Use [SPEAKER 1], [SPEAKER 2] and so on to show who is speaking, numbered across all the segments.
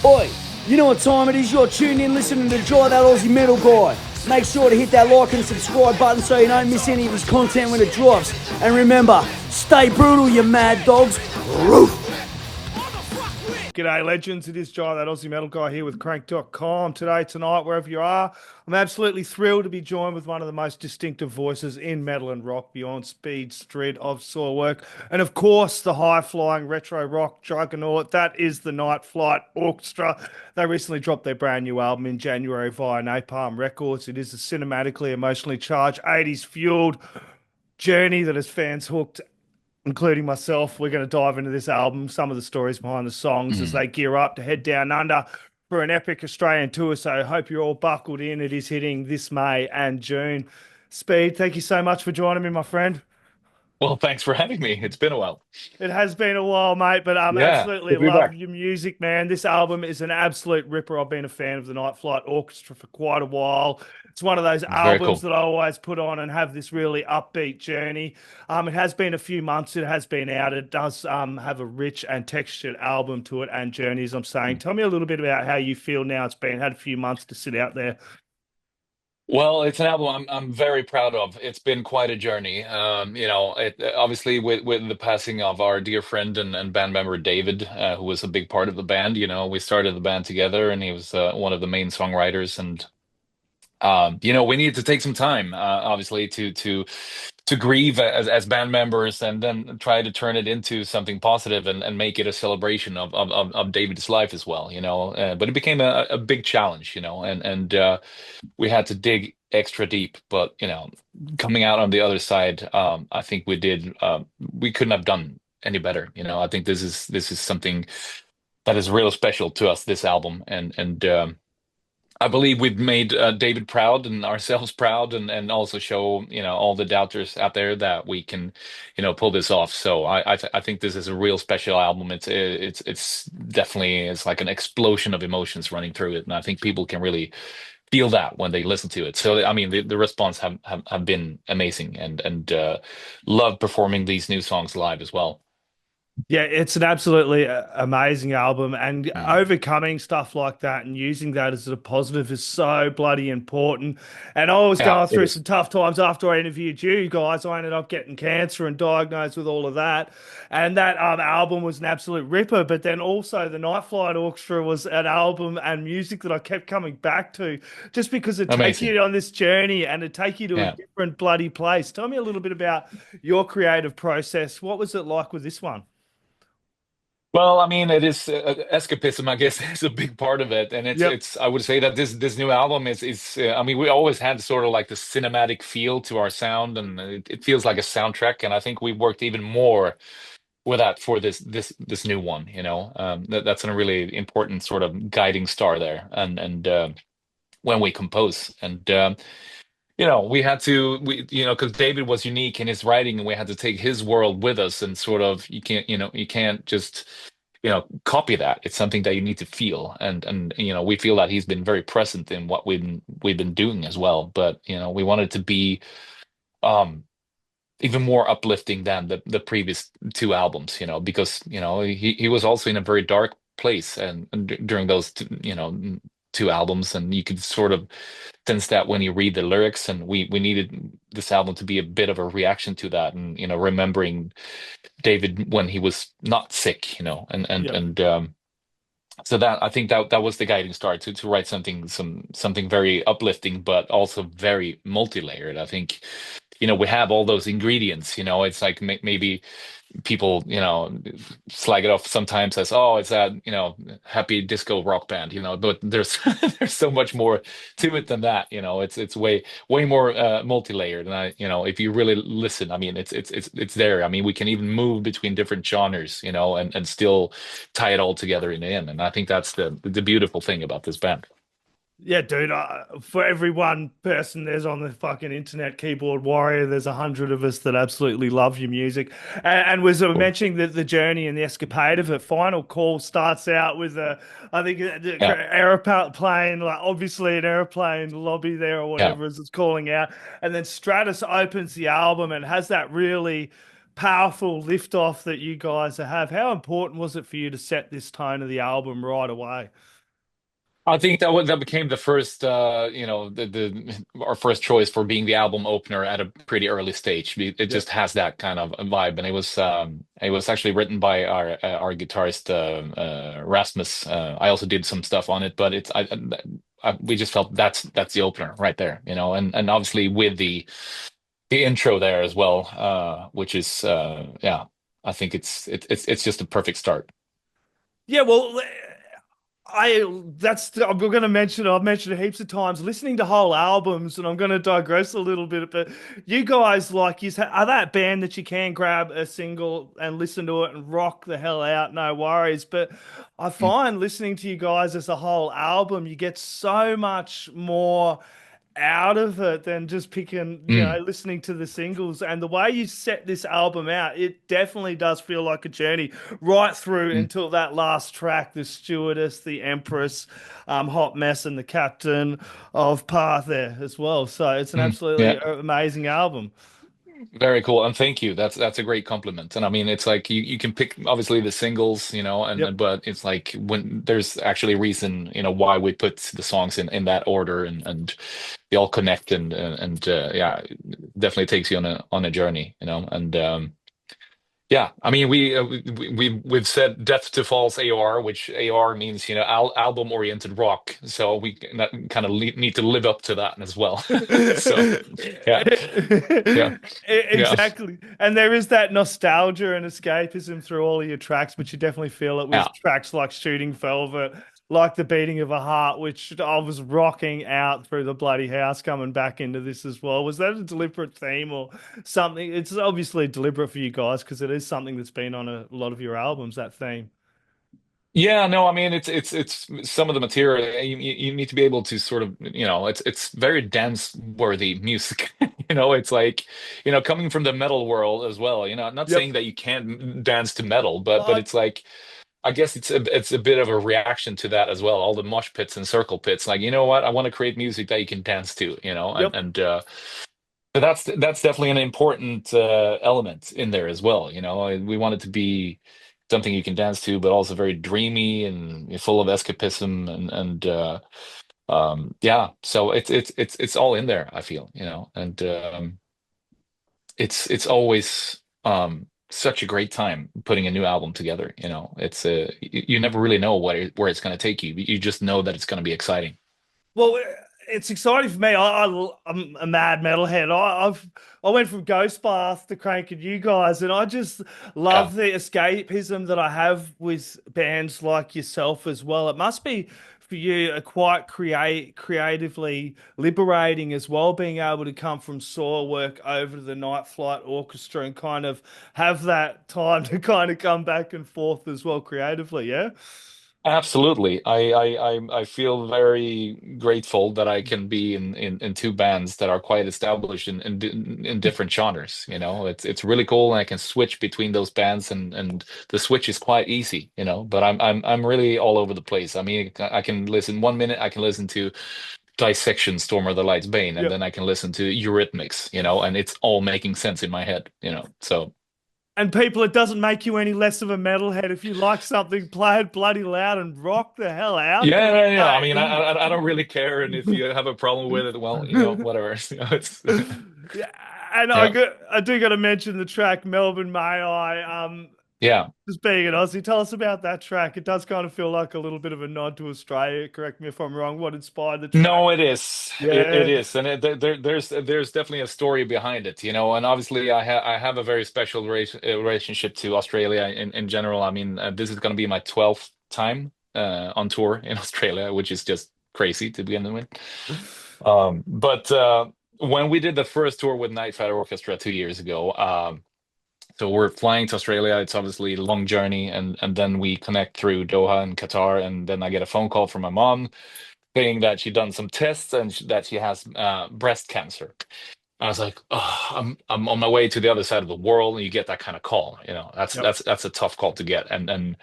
[SPEAKER 1] Oi, you know what time it is? You're tuned in listening to That Aussie Metal Guy. Make sure to hit that like and subscribe button so you don't miss any of his content when it drops. And remember, stay brutal, you mad dogs. Roof.
[SPEAKER 2] G'day, legends. It is That Aussie Metal Guy here with Crank.com. Tonight, wherever you are, I'm absolutely thrilled to be joined with one of the most distinctive voices in metal and rock, Bjorn Strid of Soilwork. And of course, the high-flying retro rock juggernaut, that is the Night Flight Orchestra. They recently dropped their brand new album in January via Napalm Records. It is a cinematically, emotionally charged, 80s fueled journey that has fans hooked, including myself. We're going to dive into this album, some of the stories behind the songs as they gear up to head down under for an epic Australian tour. So I hope you're all buckled in. It is hitting this May and June. Speed, thank you so much for joining me, my friend.
[SPEAKER 3] Well, thanks for having me. It's been a while.
[SPEAKER 2] It has been a while, mate, but
[SPEAKER 3] Yeah,
[SPEAKER 2] absolutely
[SPEAKER 3] good to be
[SPEAKER 2] love
[SPEAKER 3] back.
[SPEAKER 2] your music, man. This album is an absolute ripper. I've been a fan of the Night Flight Orchestra for quite a while. It's one of those
[SPEAKER 3] It's very
[SPEAKER 2] albums
[SPEAKER 3] cool.
[SPEAKER 2] that I always put on and have this really upbeat journey. It has been a few months. It has been out. It does have a rich and textured album to it and journey, as I'm saying. Tell me a little bit about how you feel now. It's been had a few months to sit out there.
[SPEAKER 3] Well, it's an album I'm very proud of. It's been quite a journey. Obviously with the passing of our dear friend and band member David, who was a big part of the band. We started the band together, and he was one of the main songwriters. And we needed to take some time, obviously, to grieve as band members, and then try to turn it into something positive and make it a celebration of David's life as well. But it became a big challenge, and we had to dig extra deep. But coming out on the other side, I think we couldn't have done any better. I think this is something that is real special to us, this album, and I believe we've made David proud and ourselves proud, and also show all the doubters out there that we can pull this off. So I think this is a real special album. It's definitely, it's like an explosion of emotions running through it, and I think people can really feel that when they listen to it. So I mean, the response have been amazing, and love performing these new songs live as well.
[SPEAKER 2] Yeah, it's an absolutely amazing album, and
[SPEAKER 3] Mm.
[SPEAKER 2] overcoming stuff like that and using that as a positive is so bloody important. And I was
[SPEAKER 3] Yeah,
[SPEAKER 2] going
[SPEAKER 3] it
[SPEAKER 2] through
[SPEAKER 3] is
[SPEAKER 2] some tough times after I interviewed you guys. I ended up getting cancer and diagnosed with all of that, and that album was an absolute ripper. But then also the Night Flight Orchestra was an album and music that I kept coming back to, just because it take
[SPEAKER 3] amazing.
[SPEAKER 2] you on this journey and it take you to a
[SPEAKER 3] Yeah.
[SPEAKER 2] different bloody place. Tell me a little bit about your creative process. What was it like with this one?
[SPEAKER 3] Well, I mean, it is escapism, I guess, is a big part of it, and it's
[SPEAKER 2] Yep.
[SPEAKER 3] it's. I would say that this new album is. I mean, we always had sort of like the cinematic feel to our sound, and it feels like a soundtrack. And I think we worked even more with that for this new one. That's a really important sort of guiding star there, and when we compose, and we had to, because David was unique in his writing, and we had to take his world with us, and sort of you can't just copy that. It's something that you need to feel, and we feel that he's been very present in what we've been doing as well. But we wanted to be um even more uplifting than the previous two albums, because he was also in a very dark place, and during those two albums, and you could sort of sense that when you read the lyrics. And we needed this album to be a bit of a reaction to that, and remembering David when he was not sick,
[SPEAKER 2] Yep.
[SPEAKER 3] so that, I think that was the guiding star to write something very uplifting, but also very multi-layered. I think we have all those ingredients. It's like maybe people slag it off sometimes as, oh, it's a happy disco rock band, but there's there's so much more to it than that. It's way more multi-layered. And if you really listen, I mean, it's there. I mean, we can even move between different genres, and still tie it all together in the end. And I think that's the beautiful thing about this band.
[SPEAKER 2] Yeah, dude. For every one person there's on the fucking internet keyboard warrior, there's 100 of us that absolutely love your music. And was
[SPEAKER 3] Cool.
[SPEAKER 2] mentioning the journey and the escapade of it. Final Call starts out with I think the
[SPEAKER 3] Yeah,
[SPEAKER 2] aeroplane, like obviously an airplane lobby there or
[SPEAKER 3] yeah,
[SPEAKER 2] whatever as it's calling out, and then Stratus opens the album and has that really powerful lift off that you guys have. How important was it for you to set this tone of the album right away?
[SPEAKER 3] I think that became the first, the our first choice for being the album opener at a pretty early stage. It
[SPEAKER 2] Yep.
[SPEAKER 3] just has that kind of vibe, and it was actually written by our guitarist Rasmus. I also did some stuff on it, but we just felt that's the opener right there, and obviously with the intro there as well, which is yeah, I think it's just a perfect start.
[SPEAKER 2] Yeah, well, I that's I'm going to mention I've mentioned it heaps of times. Listening to whole albums, and I'm going to digress a little bit, but you guys are that band that you can grab a single and listen to it and rock the hell out, no worries. But I
[SPEAKER 3] Mm,
[SPEAKER 2] find listening to you guys as a whole album, you get so much more out of it than just picking,
[SPEAKER 3] mm,
[SPEAKER 2] listening to the singles. And the way you set this album out, it definitely does feel like a journey right through
[SPEAKER 3] mm,
[SPEAKER 2] until that last track, the stewardess, the empress, hot mess, and the captain of Path there as well. So it's an
[SPEAKER 3] yeah.
[SPEAKER 2] absolutely amazing album.
[SPEAKER 3] Very cool, and thank you. That's a great compliment. And I mean, it's like you can pick obviously the singles,
[SPEAKER 2] Yep.
[SPEAKER 3] but it's like when there's actually a reason, why we put the songs in that order, and they all connect, and yeah, it definitely takes you on a journey, and yeah, I mean, we've said Death to False AR, which AR means, album oriented rock. So we kind of need to live up to that as well. So yeah, yeah, yeah,
[SPEAKER 2] Exactly. And there is that nostalgia and escapism through all of your tracks, but you definitely feel it
[SPEAKER 3] yeah.
[SPEAKER 2] with tracks like Shooting Velvet, like The Beating of a Heart, which I was rocking out through the bloody house coming back into this as well. Was that a deliberate theme or something? It's obviously deliberate for you guys because it is something that's been on a lot of your albums, that theme.
[SPEAKER 3] Yeah, no, I mean it's some of the material you need to be able to sort of, it's very dance worthy music. It's like, coming from the metal world as well, I'm not
[SPEAKER 2] Yep.
[SPEAKER 3] saying that you can't dance to metal, but
[SPEAKER 2] Uh,
[SPEAKER 3] it's like I guess it's a bit of a reaction to that as well. All the mosh pits and circle pits. Like, you know what? I want to create music that you can dance to,
[SPEAKER 2] yep.
[SPEAKER 3] but that's definitely an important element in there as well. We want it to be something you can dance to, but also very dreamy and full of escapism and yeah. So it's all in there, I feel, and it's always such a great time putting a new album together. It's you never really know where it's going to take you. You just know that it's going to be exciting.
[SPEAKER 2] Well, it's exciting for me. I'm a mad metalhead. I went from Ghostbath to cranking you guys, and I just
[SPEAKER 3] Yeah.
[SPEAKER 2] love the escapism that I have with bands like yourself as well. It must be for you a quite creatively liberating as well, being able to come from Soilwork over to the Night Flight Orchestra and kind of have that time to kind of come back and forth as well creatively. Yeah.
[SPEAKER 3] Absolutely. I feel very grateful that I can be in two bands that are quite established in different genres. It's really cool, and I can switch between those bands, and the switch is quite easy, but I'm really all over the place. I mean, I can listen 1 minute, I can listen to Dissection, Storm of the Lights, Bane, and
[SPEAKER 2] Yep.
[SPEAKER 3] then I can listen to Eurythmics, and it's all making sense in my head, so
[SPEAKER 2] And people, it doesn't make you any less of a metalhead if you like something, play it bloody loud and rock the hell out.
[SPEAKER 3] yeah,
[SPEAKER 2] But
[SPEAKER 3] yeah, yeah. I mean,
[SPEAKER 2] hey,
[SPEAKER 3] I don't really care, and if you have a problem with it, well, whatever. It's
[SPEAKER 2] yeah, and
[SPEAKER 3] yeah,
[SPEAKER 2] I do got to mention the track Melbourne May I.
[SPEAKER 3] yeah.
[SPEAKER 2] Just being an Aussie, tell us about that track. It does kind of feel like a little bit of a nod to Australia. Correct me if I'm wrong. What inspired the track?
[SPEAKER 3] No, it is. It
[SPEAKER 2] Yeah.
[SPEAKER 3] is, and there's definitely a story behind it, and obviously I have a very special relationship to Australia in general. I mean, this is going to be my 12th time on tour in Australia, which is just crazy to begin with. But when we did the first tour with Night Flight Orchestra 2 years ago, so we're flying to Australia. It's obviously a long journey, and then we connect through Doha and Qatar, and then I get a phone call from my mom saying that she'd done some tests and that she has breast cancer. I was like, oh, I'm on my way to the other side of the world, and you get that kind of call. That's
[SPEAKER 2] Yep.
[SPEAKER 3] that's a tough call to get, and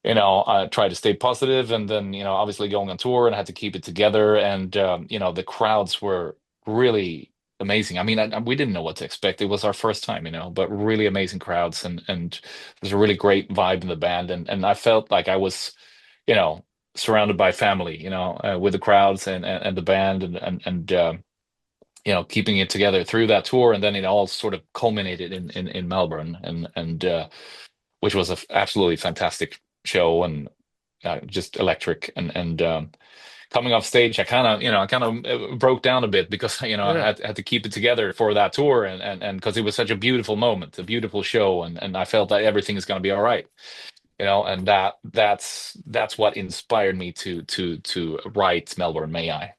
[SPEAKER 3] I tried to stay positive, and then obviously going on tour, and I had to keep it together, and the crowds were really amazing. I mean, we didn't know what to expect. It was our first time, but really amazing crowds, and there's a really great vibe in the band, and I felt like I was, you know, surrounded by family, with the crowds and the band and keeping it together through that tour, and then it all sort of culminated in Melbourne, and which was a absolutely fantastic show and just electric and coming off stage, I kind of broke down a bit because I
[SPEAKER 2] Yeah.
[SPEAKER 3] had to keep it together for that tour and because it was such a beautiful moment, a beautiful show, and I felt that everything is going to be all right, and that's what inspired me to write Melbourne May I.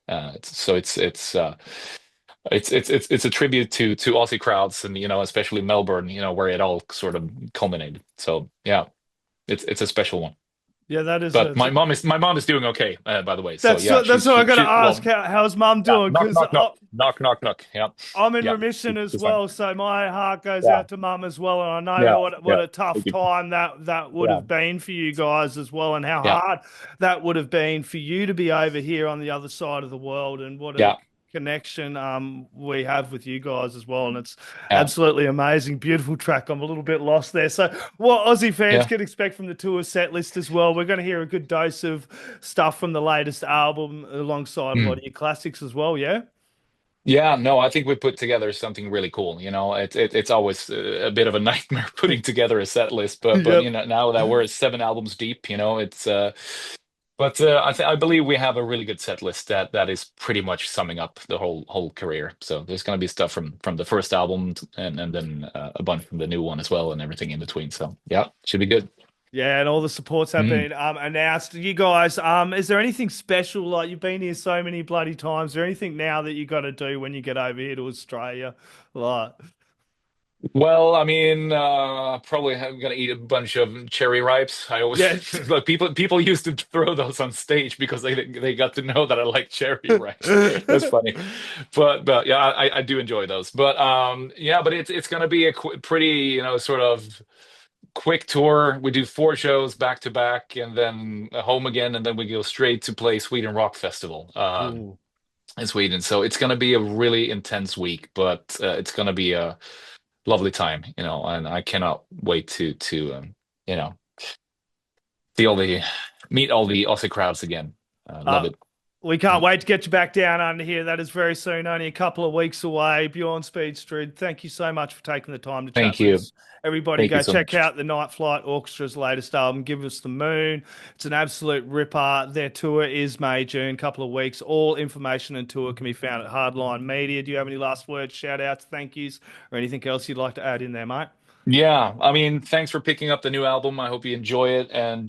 [SPEAKER 3] It's a tribute to Aussie crowds and especially Melbourne, where it all sort of culminated. So yeah, it's a special one.
[SPEAKER 2] Yeah, that is.
[SPEAKER 3] But my mom is doing okay, by the way. So
[SPEAKER 2] That's
[SPEAKER 3] yeah,
[SPEAKER 2] that's what I got to
[SPEAKER 3] well,
[SPEAKER 2] ask. How's Mum
[SPEAKER 3] yeah,
[SPEAKER 2] doing?
[SPEAKER 3] knock
[SPEAKER 2] Because
[SPEAKER 3] knock knock knock knock knock. Yeah,
[SPEAKER 2] I'm in
[SPEAKER 3] yeah,
[SPEAKER 2] remission as
[SPEAKER 3] she's fine.
[SPEAKER 2] well, so my heart goes
[SPEAKER 3] Yeah,
[SPEAKER 2] out to Mum as well, and I
[SPEAKER 3] yeah,
[SPEAKER 2] know what
[SPEAKER 3] yeah.
[SPEAKER 2] a tough
[SPEAKER 3] Thank you.
[SPEAKER 2] time that would
[SPEAKER 3] Yeah,
[SPEAKER 2] have been for you guys as well, and how
[SPEAKER 3] yeah,
[SPEAKER 2] hard that would have been for you to be over here on the other side of the world, and what a
[SPEAKER 3] yeah,
[SPEAKER 2] connection we have with you guys as well, and it's
[SPEAKER 3] yeah,
[SPEAKER 2] absolutely amazing. Beautiful track. I'm a little bit lost there. So what Aussie fans
[SPEAKER 3] yeah.
[SPEAKER 2] can expect from the tour set list as well, we're going to hear a good dose of stuff from the latest album alongside a lot
[SPEAKER 3] Mm.
[SPEAKER 2] of your classics as well. Yeah.
[SPEAKER 3] Yeah, no, I think we put together something really cool. It's always a bit of a nightmare putting together a set list, but
[SPEAKER 2] Yep.
[SPEAKER 3] now that we're 7 albums deep, it's but I believe we have a really good set list that is pretty much summing up the whole career. So there's going to be stuff from the first album and then a bunch from the new one as well and everything in between. So yeah, should be good.
[SPEAKER 2] Yeah, and all the supports have
[SPEAKER 3] Mm.
[SPEAKER 2] been announced. You guys, is there anything special? Like you've been here so many bloody times. Is there anything now that you got to do when you get over here to Australia? Like,
[SPEAKER 3] Well, I mean, probably I'm gonna eat a bunch of cherry ripes. I always
[SPEAKER 2] yeah.
[SPEAKER 3] like people used to throw those on stage because they got to know that I like cherry ripes. That's funny, but yeah, I do enjoy those. But yeah, but it's gonna be a pretty sort of quick tour. We do 4 shows back to back, and then home again, and then we go straight to play Sweden Rock Festival
[SPEAKER 2] Ooh.
[SPEAKER 3] in Sweden. So it's gonna be a really intense week, but it's gonna be a lovely time, and I cannot wait to you know see meet all the Aussie crowds again. Love
[SPEAKER 2] Uh,
[SPEAKER 3] it.
[SPEAKER 2] we can't wait to get you back down under here. That is very soon, only a couple of weeks away. Bjorn Speed Strid, thank you so much for taking the time to chat
[SPEAKER 3] Thank
[SPEAKER 2] with
[SPEAKER 3] you.
[SPEAKER 2] us. Everybody
[SPEAKER 3] Thank you
[SPEAKER 2] go
[SPEAKER 3] so
[SPEAKER 2] check
[SPEAKER 3] much.
[SPEAKER 2] out the Night Flight Orchestra's latest album, Give Us the Moon. It's an absolute ripper. Their tour is May, June, couple of weeks. All information and tour can be found at Hardline Media. Do you have any last words, shout outs, thank yous, or anything else you'd like to add in there, mate?
[SPEAKER 3] Yeah, I mean, thanks for picking up the new album. I hope you enjoy it, and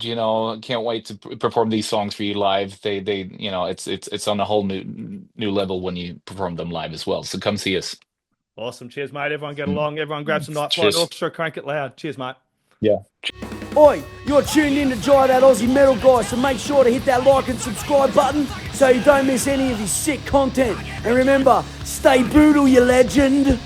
[SPEAKER 3] can't wait to perform these songs for you live. It's on a whole new level when you perform them live as well. So come see us.
[SPEAKER 2] Awesome. Cheers, mate. Everyone get
[SPEAKER 3] Mm.
[SPEAKER 2] along. Everyone grab some Night Flight
[SPEAKER 3] Cheers.
[SPEAKER 2] Orchestra. Crank it loud. Cheers, mate.
[SPEAKER 3] Yeah.
[SPEAKER 1] Oi, you're tuned in to Jai That Aussie Metal Guy, so make sure to hit that like and subscribe button so you don't miss any of his sick content. And remember, stay brutal, you legend.